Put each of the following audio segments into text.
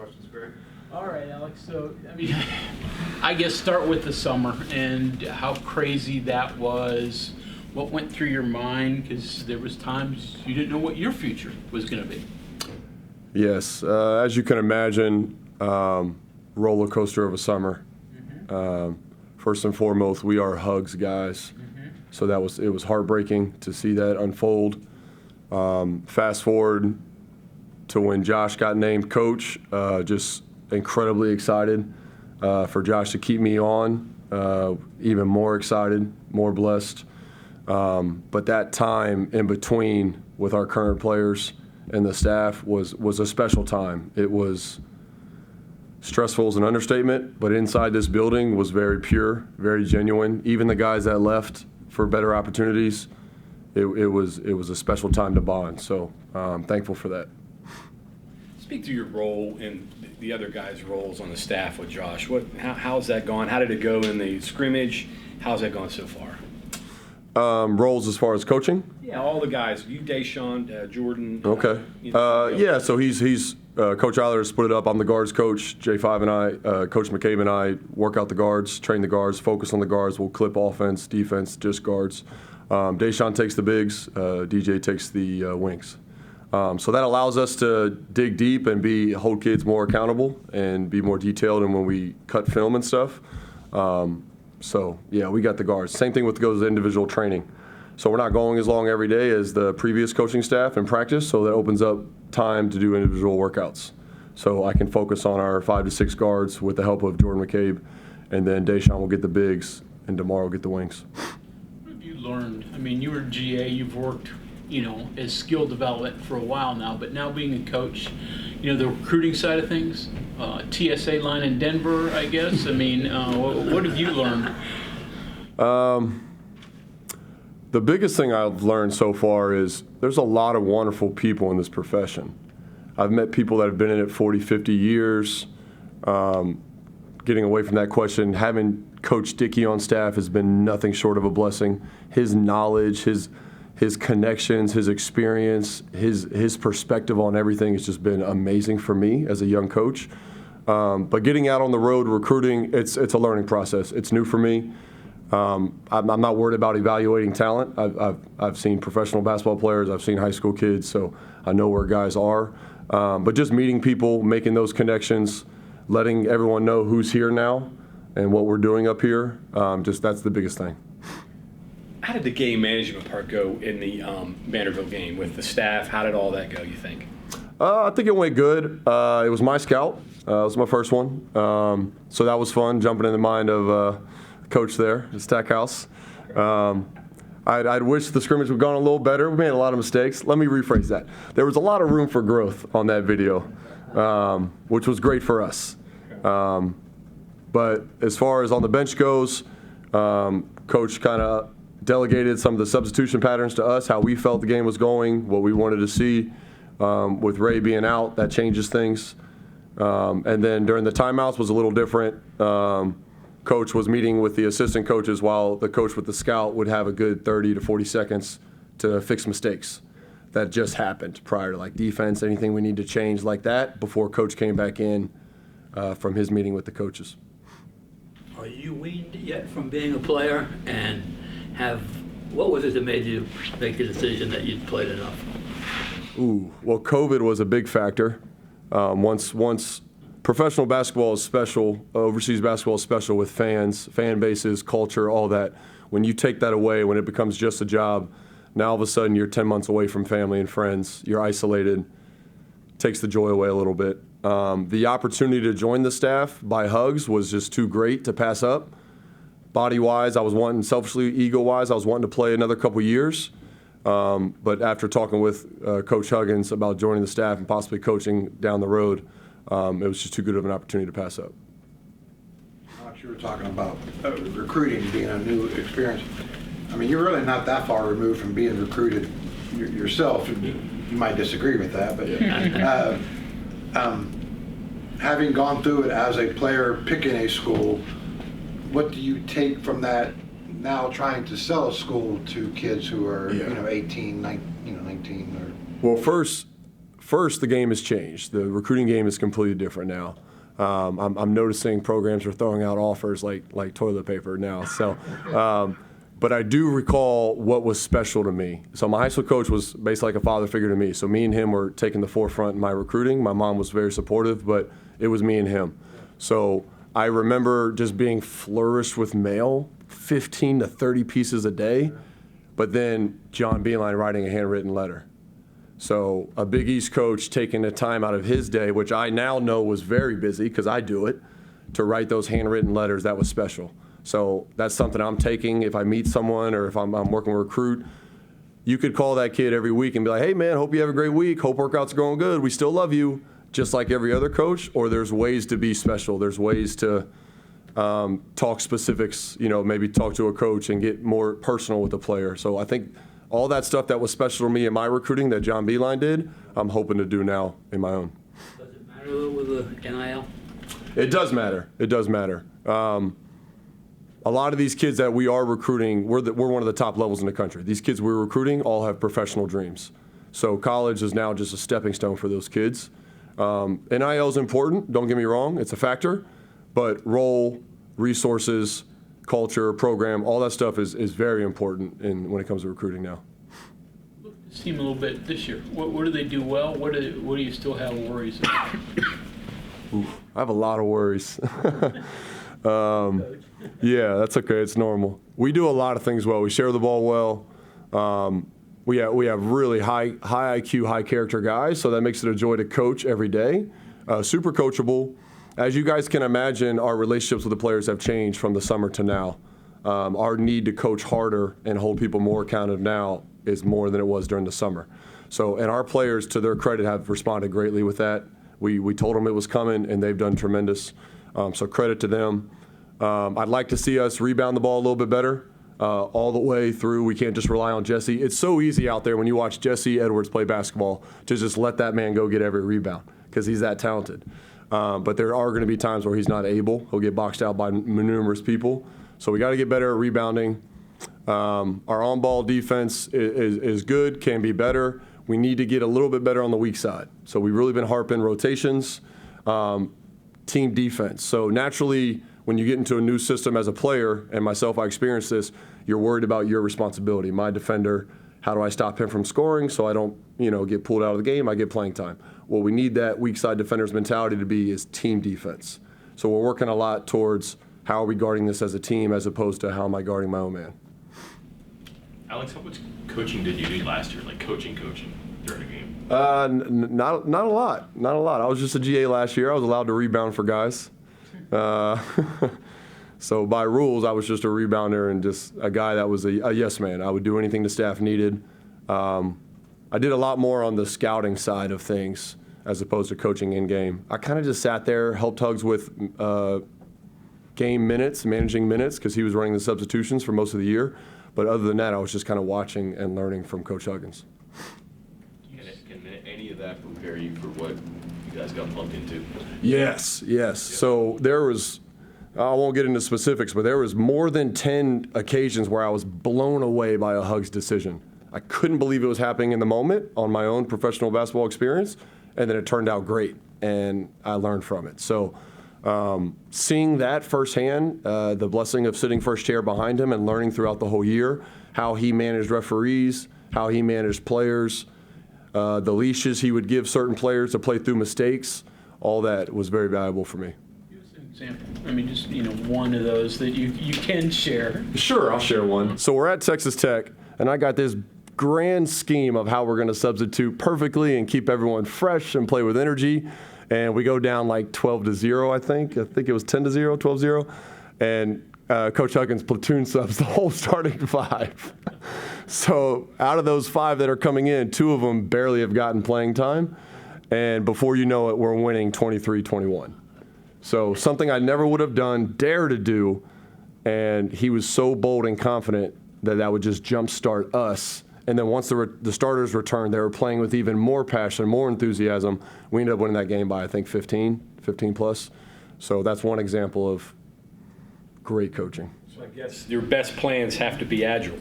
questions, Greg. All right, Alex. So, I mean, I guess start with the summer and how crazy that was. What went through your mind? Because there was times you didn't know what your future was going to be. Yes, as you can imagine, roller coaster of a summer. Mm-hmm. First and foremost, we are hugs guys, so it was heartbreaking to see that unfold. Fast forward to when Josh got named coach, just incredibly excited for Josh to keep me on. Even more excited, more blessed. But that time in between with our current players and the staff was a special time. It was stressful is an understatement, but inside this building was very pure, very genuine. Even the guys that left for better opportunities, it was a special time to bond. So I'm thankful for that. Speak to your role and the other guys' roles on the staff with Josh. How's that gone? How did it go in the scrimmage? How's that gone so far? Roles as far as coaching? Yeah, all the guys. You, Deshaun, Jordan. Okay. Yeah, so he's Coach Eilert has split it up. I'm the guards coach. J5 and I, Coach McCabe and I work out the guards, train the guards, focus on the guards. We'll clip offense, defense, just guards. Deshaun takes the bigs. DJ takes the wings. So that allows us to dig deep and hold kids more accountable and be more detailed in when we cut film and stuff. So, yeah, we got the guards. Same thing with goes to individual training. So we're not going as long every day as the previous coaching staff in practice, so that opens up time to do individual workouts. So I can focus on our 5 to 6 guards with the help of Jordan McCabe, and then Deshaun will get the bigs, and DeMar will get the wings. What have you learned? I mean, you were GA, you've worked, as skill development for a while now, but now being a coach, the recruiting side of things, TSA line in Denver, I guess. I mean, what have you learned? The biggest thing I've learned so far is there's a lot of wonderful people in this profession. I've met people that have been in it 40, 50 years. Getting away from that question, having Coach Dickey on staff has been nothing short of a blessing. His knowledge, his connections, his experience, his perspective on everything has just been amazing for me as a young coach. But getting out on the road recruiting, it's a learning process. It's new for me. I'm not worried about evaluating talent. I've seen professional basketball players. I've seen high school kids, so I know where guys are. But just meeting people, making those connections, letting everyone know who's here now and what we're doing up here, that's the biggest thing. How did the game management part go in the Vanderbilt game with the staff? How did all that go, you think? I think it went good. It was my scout. It was my first one. So that was fun, jumping in the mind of coach there at Stackhouse. I'd wish the scrimmage would have gone a little better. We made a lot of mistakes. Let me rephrase that. There was a lot of room for growth on that video, which was great for us. But as far as on the bench goes, coach kind of delegated some of the substitution patterns to us, how we felt the game was going, what we wanted to see. With Ray being out, that changes things. And then during the timeouts was a little different. Coach was meeting with the assistant coaches while the coach with the scout would have a good 30 to 40 seconds to fix mistakes that just happened prior to defense, anything we need to change like that before coach came back in from his meeting with the coaches. Are you weaned yet from being a player, and what was it that made you make the decision that you'd played enough? Well, COVID was a big factor. Once professional basketball is special, overseas basketball is special with fans, fan bases, culture, all that. When you take that away, when it becomes just a job, now all of a sudden you're 10 months away from family and friends. You're isolated. Takes the joy away a little bit. The opportunity to join the staff by hugs was just too great to pass up. Body-wise, I was wanting, selfishly, ego-wise, I was wanting to play another couple years. But after talking with Coach Huggins about joining the staff and possibly coaching down the road, it was just too good of an opportunity to pass up. Alex, you were talking about recruiting being a new experience. I mean, you're really not that far removed from being recruited yourself. You might disagree with that, but having gone through it as a player picking a school, what do you take from that now trying to sell a school to kids who are 18, 19 or? Well, first first, the game has changed. The recruiting game is completely different now. I'm noticing programs are throwing out offers like toilet paper now. So, but I do recall what was special to me. So my high school coach was basically like a father figure to me. So me and him were taking the forefront in my recruiting. My mom was very supportive, but it was me and him. So I remember just being flourished with mail, 15 to 30 pieces a day, but then John Beeline writing a handwritten letter. So a Big East coach taking the time out of his day, which I now know was very busy because I do it, to write those handwritten letters, that was special. So that's something I'm taking if I meet someone or if I'm working with a recruit. You could call that kid every week and be like, hey man, hope you have a great week. Hope workouts are going good. We still love you, just like every other coach. Or there's ways to be special. There's ways to talk specifics, maybe talk to a coach and get more personal with the player. So I think all that stuff that was special to me in my recruiting that John Beeline did, I'm hoping to do now in my own. Does it matter with the NIL? It does matter. It does matter. A lot of these kids that we are recruiting, we're one of the top levels in the country. These kids we're recruiting all have professional dreams. So college is now just a stepping stone for those kids. NIL is important, don't get me wrong, it's a factor, but role, resources, culture, program, all that stuff is very important when it comes to recruiting now. Look at this team a little bit this year. What do they do well? What do you still have worries about? I have a lot of worries. Yeah, that's okay. It's normal. We do a lot of things well. We share the ball well. We have really high IQ, high character guys, so that makes it a joy to coach every day. Super coachable. As you guys can imagine, our relationships with the players have changed from the summer to now. Our need to coach harder and hold people more accountable now is more than it was during the summer. So, and our players, to their credit, have responded greatly with that. We told them it was coming, and they've done tremendous. So credit to them. I'd like to see us rebound the ball a little bit better all the way through. We can't just rely on Jesse. It's so easy out there when you watch Jesse Edwards play basketball to just let that man go get every rebound because he's that talented. But there are going to be times where he's not able. He'll get boxed out by numerous people. So we got to get better at rebounding. Our on-ball defense is good, can be better. We need to get a little bit better on the weak side. So we've really been harping rotations, team defense. So naturally, when you get into a new system as a player, and myself, I experienced this, you're worried about your responsibility. My defender, how do I stop him from scoring so I don't, get pulled out of the game, I get playing time. What we need that weak side defender's mentality to be is team defense. So we're working a lot towards how are we guarding this as a team as opposed to how am I guarding my own man. Alex, how much coaching did you do last year, like coaching during a game? Not a lot. I was just a GA last year. I was allowed to rebound for guys. So by rules, I was just a rebounder and just a guy that was a yes man. I would do anything the staff needed. I did a lot more on the scouting side of things as opposed to coaching in game. I kind of just sat there, helped Hugs with game minutes, managing minutes, because he was running the substitutions for most of the year. But other than that, I was just kind of watching and learning from Coach Huggins. Can any of that prepare you for what you guys got plugged into? Yes. So there was, I won't get into specifics, but there was more than 10 occasions where I was blown away by a Hugs decision. I couldn't believe it was happening in the moment on my own professional basketball experience, and then it turned out great, and I learned from it. So seeing that firsthand, the blessing of sitting first chair behind him and learning throughout the whole year how he managed referees, how he managed players, the leashes he would give certain players to play through mistakes, all that was very valuable for me. Give us an example. I mean, just one of those that you can share. Sure, I'll share one. So we're at Texas Tech, and I got this grand scheme of how we're going to substitute perfectly and keep everyone fresh and play with energy. And we go down like 12-0, I think. I think it was 10-0, 12-0. And Coach Huggins platoon subs the whole starting five. So out of those five that are coming in, two of them barely have gotten playing time. And before you know it, we're winning 23-21. So something I never would have done, dare to do. And he was so bold and confident that would just jumpstart us. And then once the starters returned, they were playing with even more passion, more enthusiasm. We ended up winning that game by, I think, 15 plus. So that's one example of great coaching. So I guess your best plans have to be agile.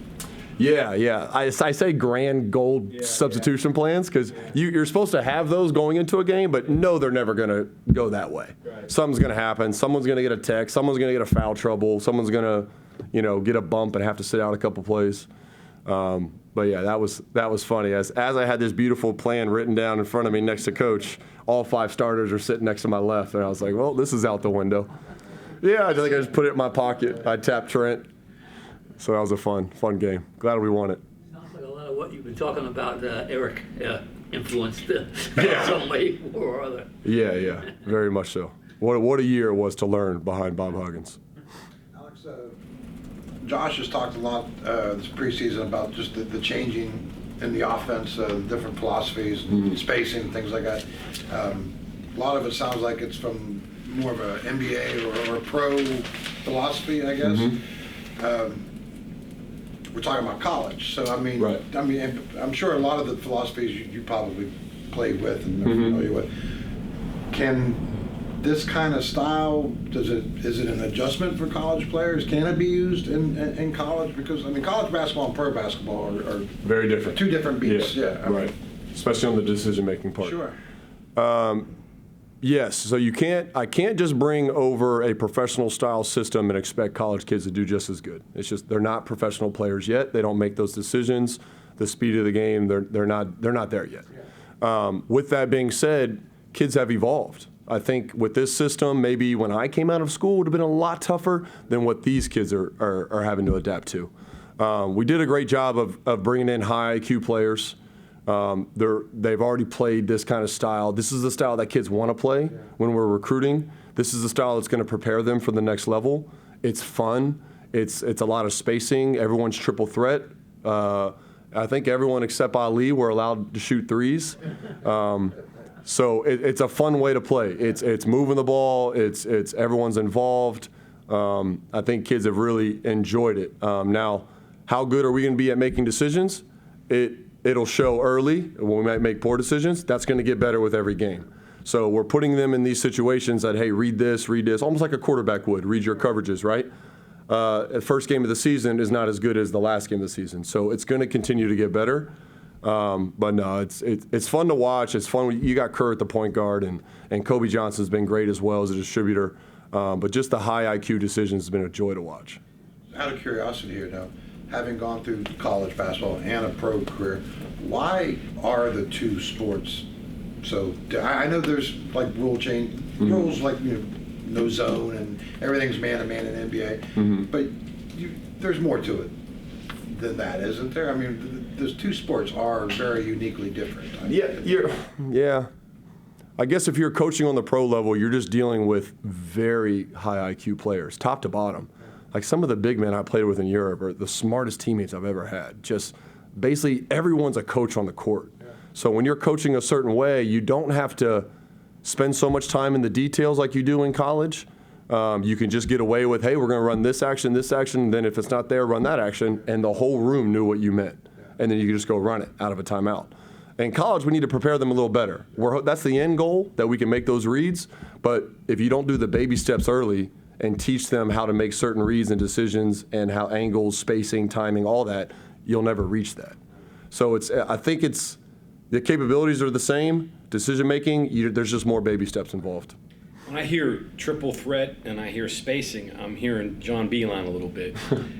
Yeah. I say grand goal substitution plans because you're supposed to have those going into a game, but no, they're never going to go that way. Right. Something's going to happen. Someone's going to get a text. Someone's going to get a foul trouble. Someone's going to, get a bump and have to sit out a couple plays. But yeah, that was funny. As I had this beautiful plan written down in front of me next to Coach, all 5 starters are sitting next to my left, and I was like, well, this is out the window. Yeah, I think I just put it in my pocket. I tapped Trent. So that was a fun game. Glad we won it. Sounds like a lot of what you've been talking about, Eric, influenced some way or other. Yeah, very much so. What a year it was to learn behind Bob Huggins. Alex, Josh has talked a lot this preseason about just the changing in the offense, the different philosophies, spacing, things like that. A lot of it sounds like it's from more of a NBA or a pro philosophy, I guess. We're talking about college, so Right. I'm sure a lot of the philosophies you probably played with and are familiar with. Can this kind of style, is it an adjustment for college players? Can it be used in college? Because college basketball and pro basketball are Very different. 2 different beats. Yeah, right. Especially on the decision-making part. Sure. Yes, so I can't just bring over a professional style system and expect college kids to do just as good. It's just they're not professional players yet. They don't make those decisions. The speed of the game, they're not there yet. With that being said, kids have evolved. I think with this system, maybe when I came out of school, it would have been a lot tougher than what these kids are having to adapt to. We did a great job of bringing in high IQ players. They've already played this kind of style. This is the style that kids want to play when we're recruiting. This is the style that's going to prepare them for the next level. It's fun. It's a lot of spacing. Everyone's triple threat. I think everyone except Ali were allowed to shoot threes. So it's a fun way to play. It's moving the ball. It's everyone's involved. I think kids have really enjoyed it. Now, how good are we going to be at making decisions? It'll show early when we might make poor decisions. That's going to get better with every game. So we're putting them in these situations that, hey, read this, almost like a quarterback would. Read your coverages, right? The first game of the season is not as good as the last game of the season. So it's going to continue to get better. But no, it's fun to watch. It's fun. You got Kerr at the point guard, and Kobe Johnson's been great as well as a distributor. But just the high IQ decisions has been a joy to watch. Out of curiosity here now, having gone through college basketball and a pro career, why are the 2 sports so? I know there's like rules like no zone and everything's man-to-man in NBA, but there's more to it than that, isn't there? Those 2 sports are very uniquely different. Yeah. I guess if you're coaching on the pro level, you're just dealing with very high IQ players, top to bottom. Like some of the big men I played with in Europe are the smartest teammates I've ever had. Just basically everyone's a coach on the court. So when you're coaching a certain way, you don't have to spend so much time in the details like you do in college. You can just get away with, hey, we're going to run this action, and then if it's not there, run that action, and the whole room knew what you meant. And then you can just go run it out of a timeout. In college, we need to prepare them a little better. That's the end goal, that we can make those reads. But if you don't do the baby steps early and teach them how to make certain reads and decisions and how angles, spacing, timing, all that, you'll never reach that. So I think the capabilities are the same. Decision making, there's just more baby steps involved. When I hear triple threat and I hear spacing, I'm hearing John Beilein a little bit.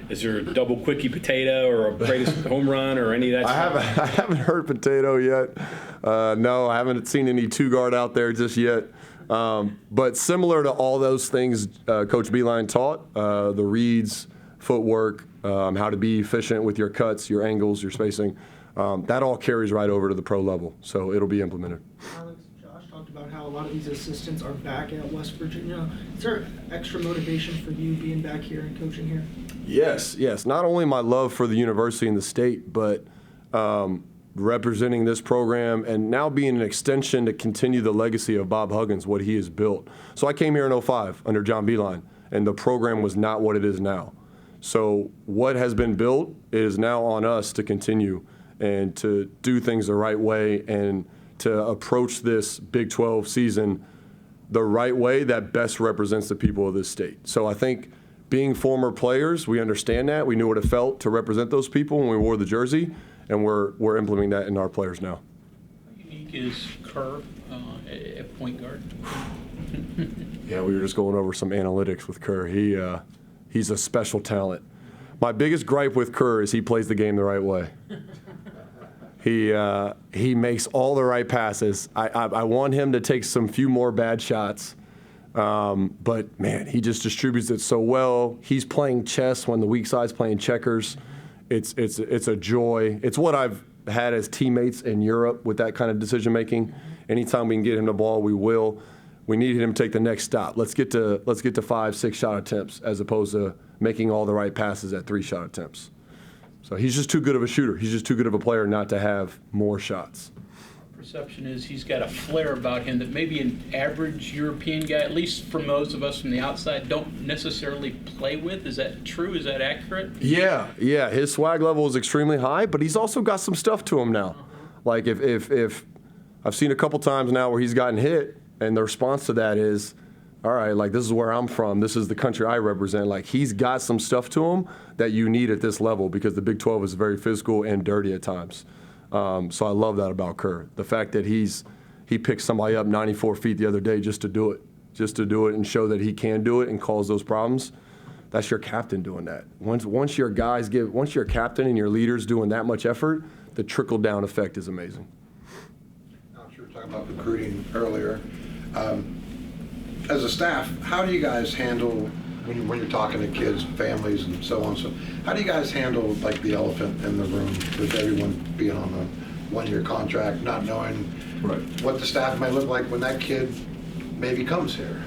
Is there a double quickie potato or a greatest home run or any of that stuff? I haven't heard potato yet. No, I haven't seen any 2-guard out there just yet. But similar to all those things Coach Beilein taught, the reads, footwork, how to be efficient with your cuts, your angles, your spacing, that all carries right over to the pro level. So it'll be implemented. Alex, Josh talked about how a lot of these assistants are back at West Virginia. Is there extra motivation for you being back here and coaching here? Yes. Not only my love for the university and the state, but representing this program and now being an extension to continue the legacy of Bob Huggins, what he has built. So I came here in 2005 under John Beilein, and the program was not what it is now. So what has been built is now on us to continue and to do things the right way and to approach this Big 12 season the right way that best represents the people of this state. So I think being former players, we understand that. We knew what it felt to represent those people when we wore the jersey, and we're implementing that in our players now. How unique is Kerr at point guard? Yeah, we were just going over some analytics with Kerr. He's a special talent. My biggest gripe with Kerr is he plays the game the right way. He makes all the right passes. I want him to take some few more bad shots. But, man, he just distributes it so well. He's playing chess when the weak side's playing checkers. It's a joy. It's what I've had as teammates in Europe with that kind of decision-making. Anytime we can get him the ball, we will. We need him to take the next stop. Let's get to 5-6 shot attempts as opposed to making all the right passes at 3 shot attempts. So he's just too good of a shooter. He's just too good of a player not to have more shots. Perception is he's got a flair about him that maybe an average European guy, at least for most of us from the outside, don't necessarily play with. Is that true? Is that accurate? Yeah. His swag level is extremely high, but he's also got some stuff to him now. Like if I've seen a couple times now where he's gotten hit, and the response to that is, all right, like this is where I'm from. This is the country I represent. Like he's got some stuff to him that you need at this level because the Big 12 is very physical and dirty at times. So I love that about Kerr. The fact that he picked somebody up 94 feet the other day just to do it and show that he can do it and cause those problems. That's your captain doing that. Once your captain and your leaders doing that much effort, the trickle down effect is amazing. Alex, you were talking about recruiting earlier. As a staff, how do you guys handle when you're talking to kids, families, and so on? So, how do you guys handle like the elephant in the room with everyone being on a 1-year contract, not knowing what the staff might look like when that kid maybe comes here?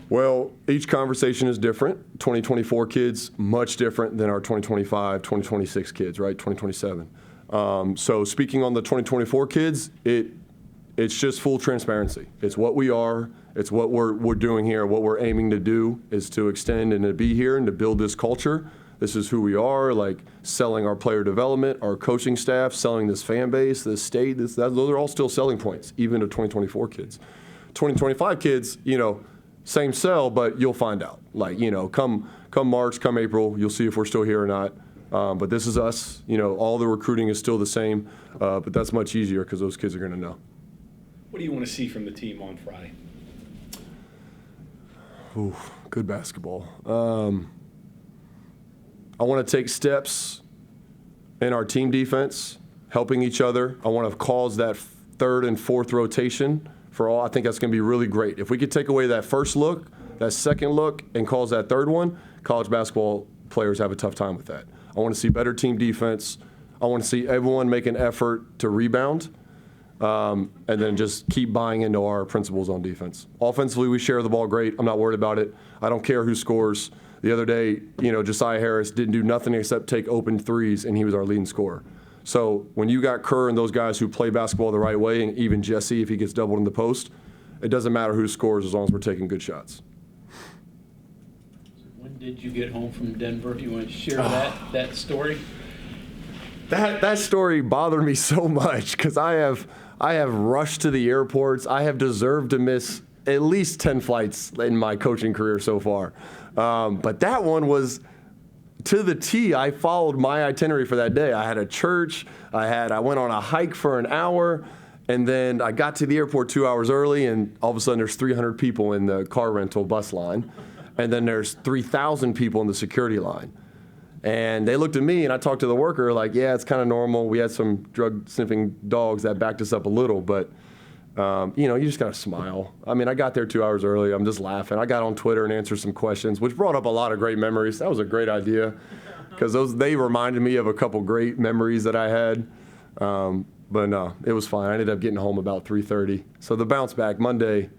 Well, each conversation is different. 2024 kids, much different than our 2025, 2026 kids, right? 2027. So speaking on the 2024 kids, it's just full transparency. It's what we are. It's what we're doing here. What we're aiming to do is to extend and to be here and to build this culture. This is who we are, like selling our player development, our coaching staff, selling this fan base, this state. Those are all still selling points, even to 2024 kids. 2025 kids, same sell, but you'll find out. Like, come March, come April, you'll see if we're still here or not. But this is us. All the recruiting is still the same, but that's much easier because those kids are going to know. What do you want to see from the team on Friday? Ooh, good basketball. I want to take steps in our team defense, helping each other. I want to cause that 3rd and 4th rotation for all. I think that's going to be really great. If we could take away that first look, that second look, and cause that 3rd one, college basketball players have a tough time with that. I want to see better team defense. I want to see everyone make an effort to rebound. And then just keep buying into our principles on defense. Offensively, we share the ball great. I'm not worried about it. I don't care who scores. The other day, Josiah Harris didn't do nothing except take open threes, and he was our leading scorer. So when you got Kerr and those guys who play basketball the right way, and even Jesse, if he gets doubled in the post, it doesn't matter who scores as long as we're taking good shots. When did you get home from Denver? You want to share that story? That story bothered me so much because I have rushed to the airports. I have deserved to miss at least 10 flights in my coaching career so far. But that one was to the T. I followed my itinerary for that day. I had a church. I went on a hike for an hour, and then I got to the airport 2 hours early, and all of a sudden there's 300 people in the car rental bus line, and then there's 3,000 people in the security line. And they looked at me, and I talked to the worker like, yeah, it's kind of normal. We had some drug-sniffing dogs that backed us up a little, but, you just got to smile. I mean, I got there 2 hours early. I'm just laughing. I got on Twitter and answered some questions, which brought up a lot of great memories. That was a great idea because they reminded me of a couple great memories that I had. But no, it was fine. I ended up getting home about 3:30. So the bounce back Monday,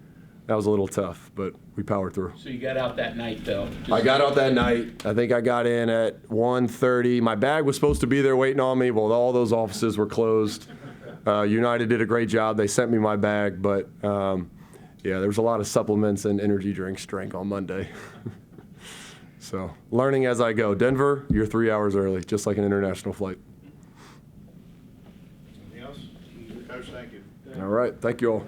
that was a little tough, but we powered through. So you got out that night, though? I got out that night. I think I got in at 1:30. My bag was supposed to be there waiting on me. Well, all those offices were closed. United did a great job. They sent me my bag, but there was a lot of supplements and energy drinks drank on Monday. So learning as I go. Denver, you're 3 hours early, just like an international flight. Anything else? Coach, thank you. All right. Thank you all.